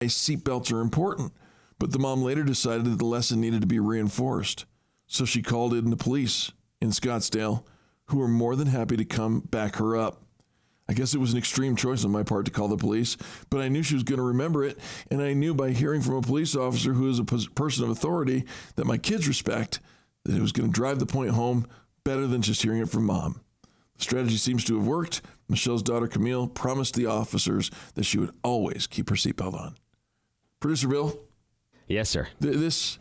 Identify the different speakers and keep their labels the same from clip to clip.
Speaker 1: seatbelts are important, but the mom later decided that the lesson needed to be reinforced. So she called in the police in Scottsdale, who were more than happy to come back her up. I guess it was an extreme choice on my part to call the police, but I knew she was going to remember it, and I knew by hearing from a police officer who is a person of authority that my kids respect, that it was going to drive the point home better than just hearing it from mom. The strategy seems to have worked. Michelle's daughter, Camille, promised the officers that she would always keep her seatbelt on. Producer Bill?
Speaker 2: Yes, sir.
Speaker 1: This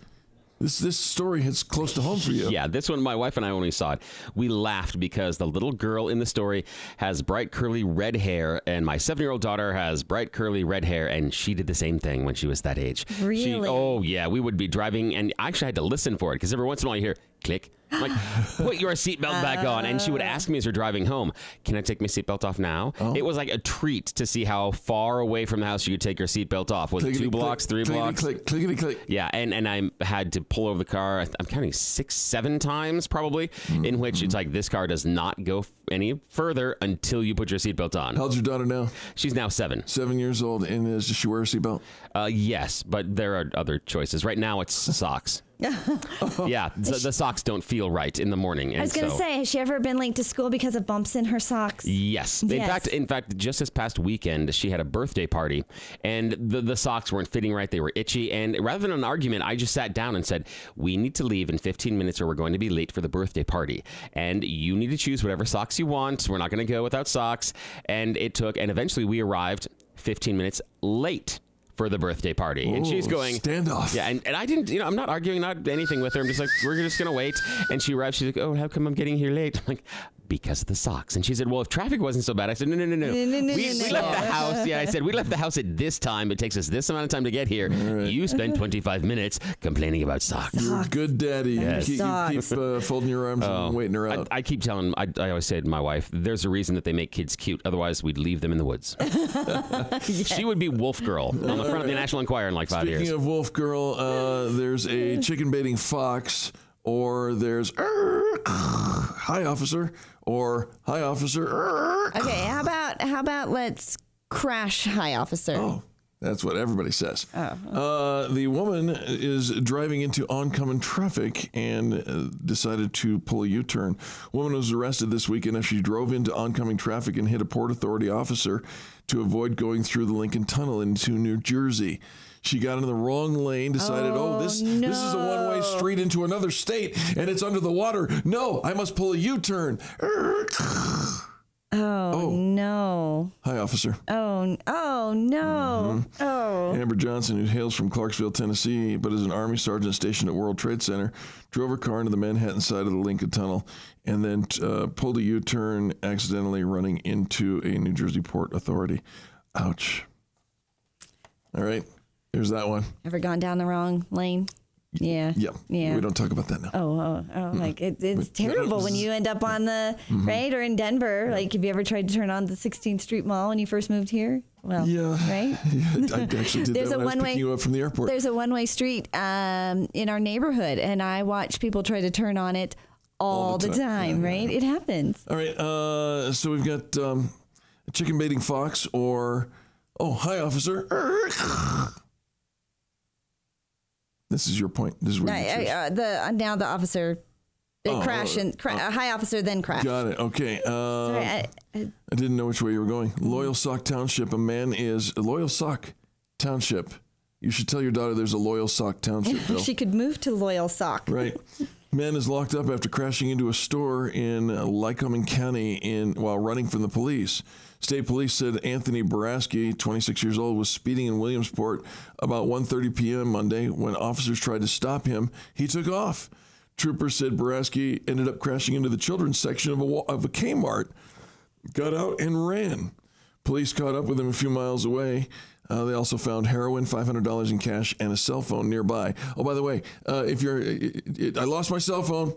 Speaker 1: story hits close to home for you.
Speaker 2: Yeah, this one, my wife and I only saw it. We laughed because the little girl in the story has bright curly red hair, and my 7-year-old daughter has bright curly red hair, and she did the same thing when she was that age.
Speaker 3: Really?
Speaker 2: Oh, yeah. We would be driving, and I actually had to listen for it because every once in a while you hear click. I'm like, put your seatbelt back on. And she would ask me as we're driving home, can I take my seatbelt off now? Oh. It was like a treat to see how far away from the house you could take your seatbelt off. Was it 2 blocks, 3 blocks?
Speaker 1: Clickety click.
Speaker 2: Yeah, and I had to pull over the car, I'm counting 6, 7 times probably, in which it's like, this car does not go any further until you put your seatbelt on.
Speaker 1: How old's your daughter now?
Speaker 2: She's now 7.
Speaker 1: 7 years old. And does she wear a seatbelt?
Speaker 2: Yes, but there are other choices. Right now it's socks. Yeah, the socks don't feel right in the morning.
Speaker 3: I was going to say, has she ever been late to school because of bumps in her socks?
Speaker 2: Yes. In fact, just this past weekend, she had a birthday party, and the socks weren't fitting right. They were itchy, and rather than an argument, I just sat down and said, we need to leave in 15 minutes or we're going to be late for the birthday party, and you need to choose whatever socks you want. We're not going to go without socks. And eventually we arrived 15 minutes late for the birthday party.
Speaker 1: Ooh,
Speaker 2: and she's going
Speaker 1: standoff.
Speaker 2: Yeah, and I didn't, I'm not arguing, not anything with her. I'm just like, we're just gonna wait. And she arrived, she's like, oh, how come I'm getting here late? I'm like, because of the socks. And she said, well, if traffic wasn't so bad. I said, no. We left the house. Yeah, I said, we left the house at this time. It takes us this amount of time to get here. Right. You spend 25 minutes complaining about socks.
Speaker 1: You're a good daddy.
Speaker 2: Yes.
Speaker 1: You keep folding your arms and waiting her out.
Speaker 2: I keep telling, I always say to my wife, there's a reason that they make kids cute. Otherwise, we'd leave them in the woods. Yes. She would be Wolf Girl on the front of the National Enquirer in like 5 years.
Speaker 1: Speaking of Wolf Girl, there's a chicken baiting fox, or there's hi officer, or hi officer.
Speaker 3: Okay, how about let's crash hi officer.
Speaker 1: Oh, that's what everybody says. The woman is driving into oncoming traffic and decided to pull a U-turn. Woman was arrested this weekend after she drove into oncoming traffic and hit a Port Authority officer to avoid going through the Lincoln Tunnel into New Jersey. She got in the wrong lane, decided, this is a one-way street into another state, and it's under the water. No, I must pull a U-turn.
Speaker 3: Oh, no.
Speaker 1: Hi, officer.
Speaker 3: Oh, no. Mm-hmm. Oh.
Speaker 1: Amber Johnson, who hails from Clarksville, Tennessee, but is an Army sergeant stationed at World Trade Center, drove her car into the Manhattan side of the Lincoln Tunnel and then pulled a U-turn, accidentally running into a New Jersey Port Authority. Ouch. All right. There's that one.
Speaker 3: Ever gone down the wrong lane? Yeah.
Speaker 1: We don't talk about that now.
Speaker 3: Like it's terrible when you end up on the right or in Denver. Like, have you ever tried to turn on the 16th Street Mall when you first moved here? Well, right.
Speaker 1: I actually did that when I was picking you up from the airport.
Speaker 3: There's a one-way street in our neighborhood, and I watch people try to turn on it all the time. Right? It happens.
Speaker 1: All right. So we've got a chicken baiting fox, or hi officer. This is your point. This is where
Speaker 3: now the officer crashed and high officer then crashed.
Speaker 1: Got it. Okay.
Speaker 3: Sorry,
Speaker 1: I didn't know which way you were going. Loyal Sock Township. Loyal Sock Township. You should tell your daughter there's a Loyal Sock Township, Bill.
Speaker 3: She could move to Loyal Sock.
Speaker 1: Right. Man is locked up after crashing into a store in Lycoming County while running from the police. State police said Anthony Baraski, 26 years old, was speeding in Williamsport about 1:30 p.m. Monday. When officers tried to stop him, he took off. Troopers said Baraski ended up crashing into the children's section of a Kmart, got out and ran. Police caught up with him a few miles away. They also found heroin, $500 in cash, and a cell phone nearby. Oh, by the way, I lost my cell phone.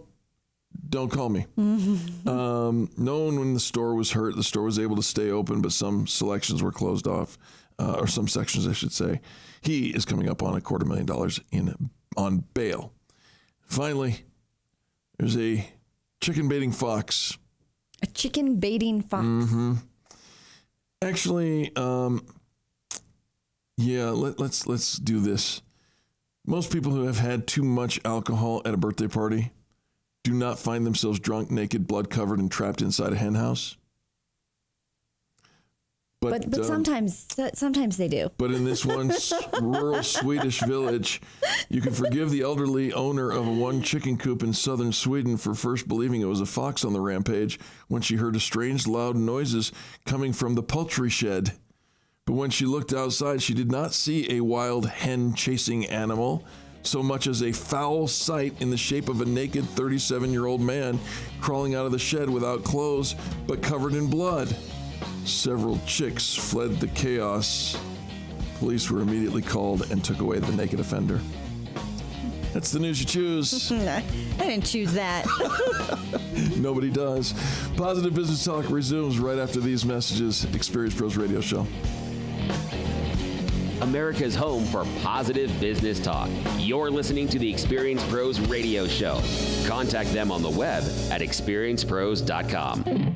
Speaker 1: Don't call me. No one in the store was hurt. The store was able to stay open, but some selections were closed off, or some sections, I should say. He is coming up on $250,000 on bail. Finally, there's a chicken baiting fox.
Speaker 3: A chicken baiting fox.
Speaker 1: Mm-hmm. Actually, Yeah, let's do this. Most people who have had too much alcohol at a birthday party do not find themselves drunk, naked, blood-covered, and trapped inside a hen house.
Speaker 3: But sometimes they do.
Speaker 1: But in this one rural Swedish village, you can forgive the elderly owner of one chicken coop in southern Sweden for first believing it was a fox on the rampage when she heard strange loud noises coming from the poultry shed. But when she looked outside, she did not see a wild hen-chasing animal, so much as a foul sight in the shape of a naked 37-year-old man crawling out of the shed without clothes but covered in blood. Several chicks fled the chaos. Police were immediately called and took away the naked offender. That's the news you choose.
Speaker 3: I didn't choose that.
Speaker 1: Nobody does. Positive Business Talk resumes right after these messages. Experience Pros Radio Show.
Speaker 2: America's home for positive business talk. You're listening to the Experience Pros Radio Show. Contact them on the web at experiencepros.com.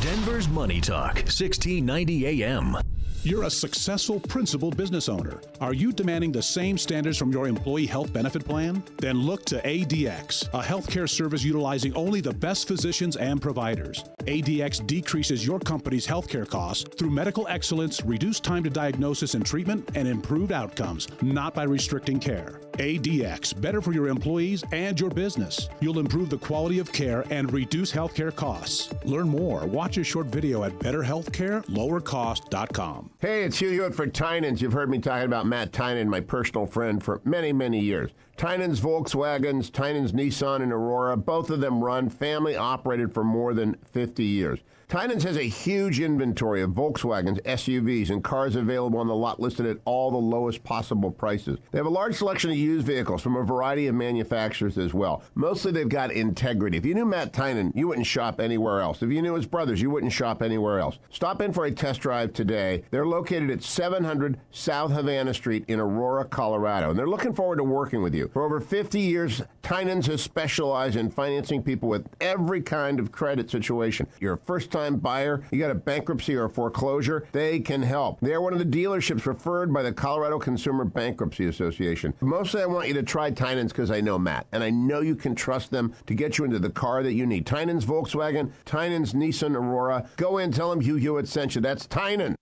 Speaker 4: Denver's Money Talk, 1690 AM.
Speaker 5: You're a successful principal business owner. Are you demanding the same standards from your employee health benefit plan? Then look to ADX, a healthcare service utilizing only the best physicians and providers. ADX decreases your company's healthcare costs through medical excellence, reduced time to diagnosis and treatment, and improved outcomes, not by restricting care. ADX, better for your employees and your business. You'll improve the quality of care and reduce healthcare costs. Learn more. Watch a short video at betterhealthcarelowercost.com.
Speaker 6: Hey, it's Hugh Hewitt for Tynan's. You've heard me talking about Matt Tynan, my personal friend, for many, many years. Tynan's Volkswagens, Tynan's Nissan and Aurora, both of them run family operated for more than 50 years. Tynan's has a huge inventory of Volkswagens, SUVs, and cars available on the lot listed at all the lowest possible prices. They have a large selection of used vehicles from a variety of manufacturers as well. Mostly they've got integrity. If you knew Matt Tynan, you wouldn't shop anywhere else. If you knew his brothers, you wouldn't shop anywhere else. Stop in for a test drive today. They're located at 700 South Havana Street in Aurora, Colorado, and they're looking forward to working with you. For over 50 years, Tynan's has specialized in financing people with every kind of credit situation. You're a first-time buyer, you got a bankruptcy or a foreclosure, they can help. They're one of the dealerships referred by the Colorado Consumer Bankruptcy Association. Mostly I want you to try Tynan's because I know Matt, and I know you can trust them to get you into the car that you need. Tynan's Volkswagen, Tynan's Nissan Aurora. Go in, tell them Hugh Hewitt sent you. That's Tynan.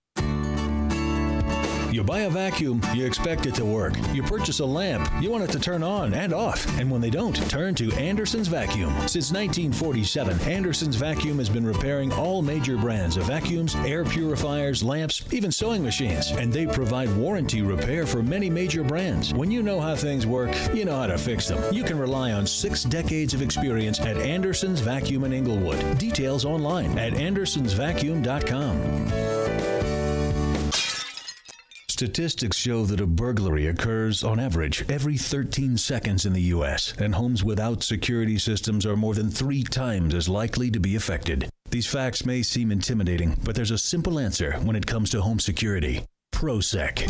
Speaker 4: You buy a vacuum, you expect it to work. You purchase a lamp, you want it to turn on and off. And when they don't, turn to Anderson's Vacuum. Since 1947, Anderson's Vacuum has been repairing all major brands of vacuums, air purifiers, lamps, even sewing machines. And they provide warranty repair for many major brands. When you know how things work, you know how to fix them. You can rely on 6 decades of experience at Anderson's Vacuum in Inglewood. Details online at andersonsvacuum.com. Statistics show that a burglary occurs, on average, every 13 seconds in the U.S., and homes without security systems are more than 3 times as likely to be affected. These facts may seem intimidating, but there's a simple answer when it comes to home security: ProSec.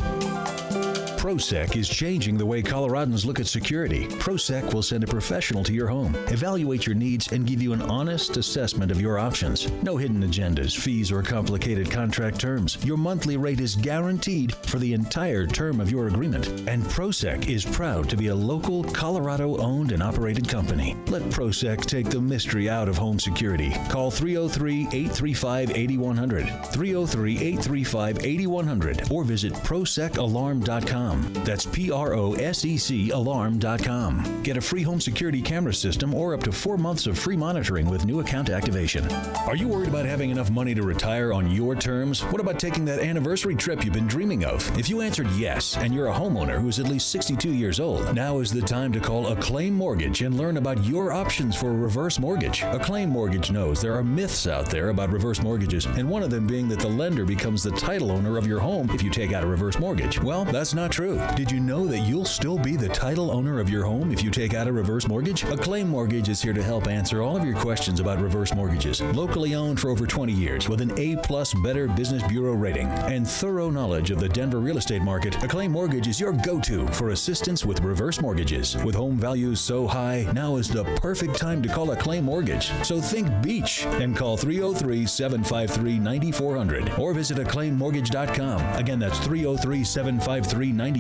Speaker 4: ProSec is changing the way Coloradans look at security. ProSec will send a professional to your home, evaluate your needs, and give you an honest assessment of your options. No hidden agendas, fees, or complicated contract terms. Your monthly rate is guaranteed for the entire term of your agreement. And ProSec is proud to be a local Colorado-owned and operated company. Let ProSec take the mystery out of home security. Call 303-835-8100, 303-835-8100, or visit ProSecAlarm.com. That's PROSEC alarm.com. Get a free home security camera system or up to 4 months of free monitoring with new account activation. Are you worried about having enough money to retire on your terms? What about taking that anniversary trip you've been dreaming of? If you answered yes, and you're a homeowner who is at least 62 years old, now is the time to call Acclaim Mortgage and learn about your options for a reverse mortgage. Acclaim Mortgage knows there are myths out there about reverse mortgages, and one of them being that the lender becomes the title owner of your home if you take out a reverse mortgage. Well, that's not true. true. Did you know that you'll still be the title owner of your home if you take out a reverse mortgage? Acclaim Mortgage is here to help answer all of your questions about reverse mortgages. Locally owned for over 20 years with an A-plus Better Business Bureau rating and thorough knowledge of the Denver real estate market, Acclaim Mortgage is your go-to for assistance with reverse mortgages. With home values so high, now is the perfect time to call Acclaim Mortgage. So think beach and call 303-753-9400 or visit acclaimmortgage.com. Again, that's 303-753-9400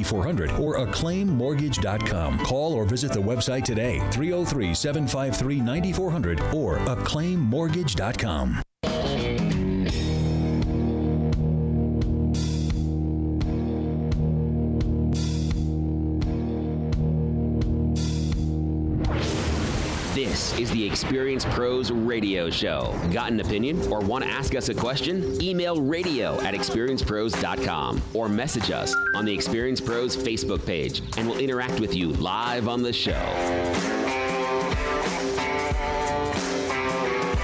Speaker 4: or acclaimmortgage.com. Call or visit the website today, 303-753-9400 or acclaimmortgage.com.
Speaker 2: This is the Experience Pros Radio Show. Got an opinion or want to ask us a question? Email radio@experiencepros.com or message us on the Experience Pros Facebook page, and we'll interact with you live on the show.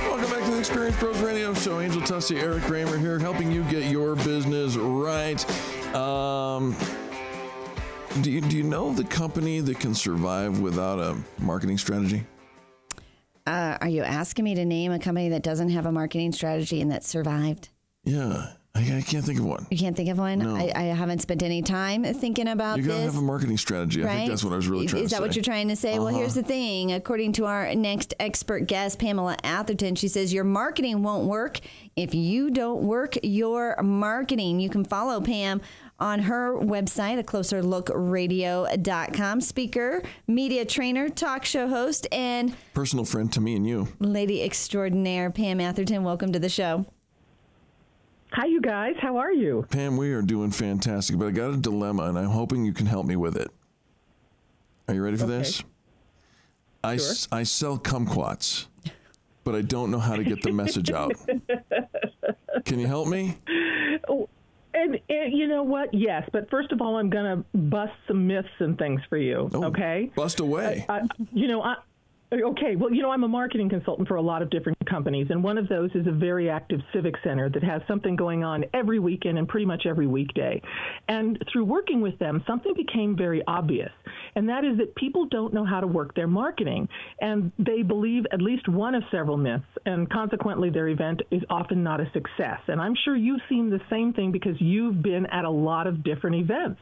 Speaker 1: Welcome back to the Experience Pros Radio Show. Angel Tussey, Eric Raymer here, helping you get your business right. Do you know the company that can survive without a marketing strategy?
Speaker 3: Are you asking me to name a company that doesn't have a marketing strategy and that survived?
Speaker 1: Yeah, I can't think of one.
Speaker 3: You can't think of one?
Speaker 1: No.
Speaker 3: I haven't spent any time thinking about this.
Speaker 1: You got to have a marketing strategy.
Speaker 3: Right?
Speaker 1: I think that's what I was really trying to say.
Speaker 3: Is that what you're trying to say? Well, here's the thing. According to our next expert guest, Pamela Atherton, she says your marketing won't work if you don't work your marketing. You can follow Pam on her website, acloserlookradio.com. Speaker, media trainer, talk show host, and
Speaker 1: personal friend to me and you.
Speaker 3: Lady extraordinaire, Pam Atherton. Welcome to the show.
Speaker 7: Hi, you guys. How are you?
Speaker 1: Pam, we are doing fantastic, but I got a dilemma, and I'm hoping you can help me with it. Are you ready for this? I sell kumquats, but I don't know how to get the message out. Can you help me?
Speaker 7: And you know what? Yes, but first of all, I'm going to bust some myths and things for you, okay?
Speaker 1: Bust away.
Speaker 7: Okay, well, I'm a marketing consultant for a lot of different companies, and one of those is a very active civic center that has something going on every weekend and pretty much every weekday. And through working with them, something became very obvious, and that is that people don't know how to work their marketing, and they believe at least one of several myths, and consequently their event is often not a success. And I'm sure you've seen the same thing because you've been at a lot of different events.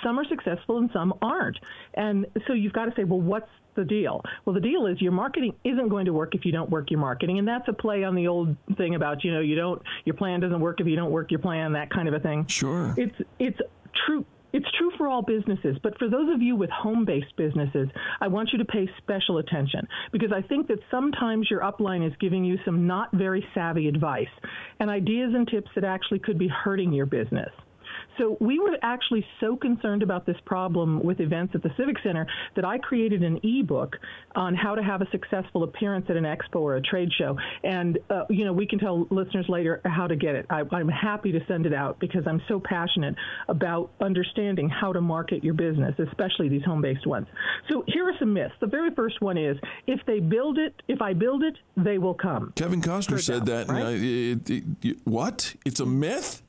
Speaker 7: Some are successful and some aren't. And so you've got to say, well, what's the deal? Well, the deal is your marketing isn't going to work if you don't work your marketing, and that's a play on the old thing about your plan doesn't work if you don't work your plan, that kind of a thing.
Speaker 1: Sure.
Speaker 7: It's true. It's true for all businesses, but for those of you with home-based businesses, I want you to pay special attention because I think that sometimes your upline is giving you some not very savvy advice and ideas and tips that actually could be hurting your business. So we were actually so concerned about this problem with events at the Civic Center that I created an ebook on how to have a successful appearance at an expo or a trade show. And, we can tell listeners later how to get it. I'm happy to send it out because I'm so passionate about understanding how to market your business, especially these home-based ones. So here are some myths. The very first one is, if I build it, they will come.
Speaker 1: Kevin Costner said that.
Speaker 7: Right?
Speaker 1: What? It's a myth?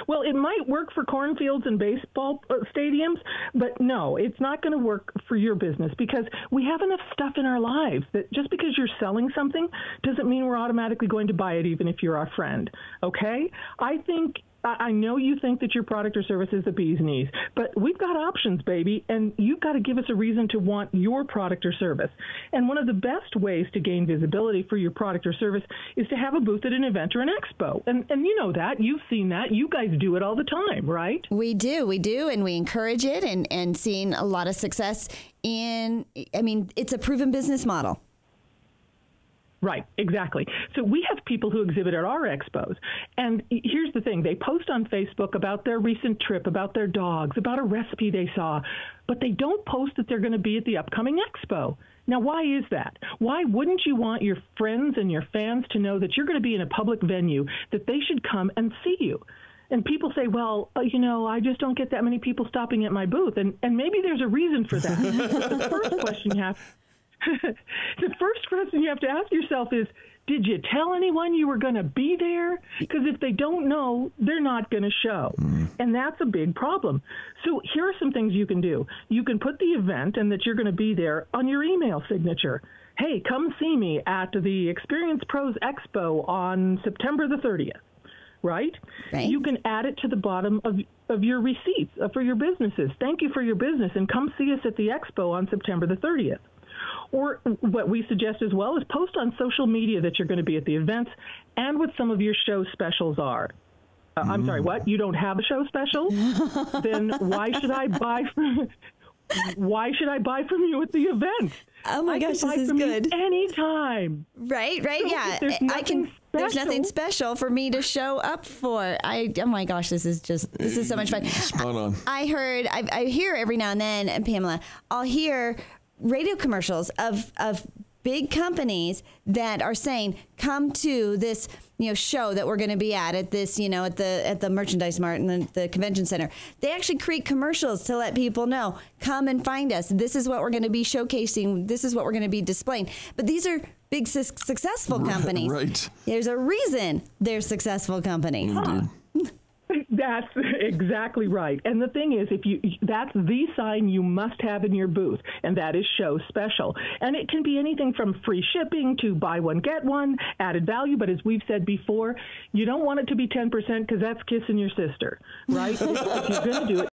Speaker 7: Well, it might work for cornfields and baseball stadiums, but no, it's not going to work for your business because we have enough stuff in our lives that just because you're selling something doesn't mean we're automatically going to buy it, even if you're our friend. Okay? I know you think that your product or service is the bee's knees, but we've got options, baby, and you've got to give us a reason to want your product or service. And one of the best ways to gain visibility for your product or service is to have a booth at an event or an expo. And you know that. You've seen that. You guys do it all the time, right?
Speaker 3: We do, and we encourage it and seeing a lot of success it's a proven business model.
Speaker 7: Right, exactly. So we have people who exhibit at our expos. And here's the thing. They post on Facebook about their recent trip, about their dogs, about a recipe they saw, but they don't post that they're going to be at the upcoming expo. Now, why is that? Why wouldn't you want your friends and your fans to know that you're going to be in a public venue, that they should come and see you? And people say, well, I just don't get that many people stopping at my booth. And maybe there's a reason for that. The first question you have to ask yourself is, Did you tell anyone you were going to be there? Because if they don't know, they're not going to show. And that's a big problem. So here are some things you can do. You can put the event and that you're going to be there on your email signature. Hey, come see me at the Experience Pros Expo on September the 30th, right? You can add it to the bottom of your receipts for your businesses. Thank you for your business, and come see us at the expo on September the 30th. Or what we suggest as well is post on social media that you're going to be at the events and what some of your show specials are. I'm sorry, what? You don't have a show special? Then why should I buy from you at the event?
Speaker 3: Oh my gosh, this is good.
Speaker 7: Anytime.
Speaker 3: Right,
Speaker 7: So
Speaker 3: yeah. There's nothing special for me to show up for. Oh my gosh, this is so much fun.
Speaker 1: Spot on.
Speaker 3: I hear every now and then, Pamela, I'll hear radio commercials of big companies that are saying, come to this, show that we're going to be at this, at the Merchandise Mart and the convention center. They actually create commercials to let people know, come and find us. This is what we're going to be showcasing. This is what we're going to be displaying. But these are big successful companies.
Speaker 1: Right.
Speaker 3: There's a reason they're successful companies.
Speaker 7: That's exactly right. And the thing is, that's the sign you must have in your booth, and that is show special. And it can be anything from free shipping to buy one, get one, added value. But as we've said before, you don't want it to be 10% because that's kissing your sister, right? If you're going to do it,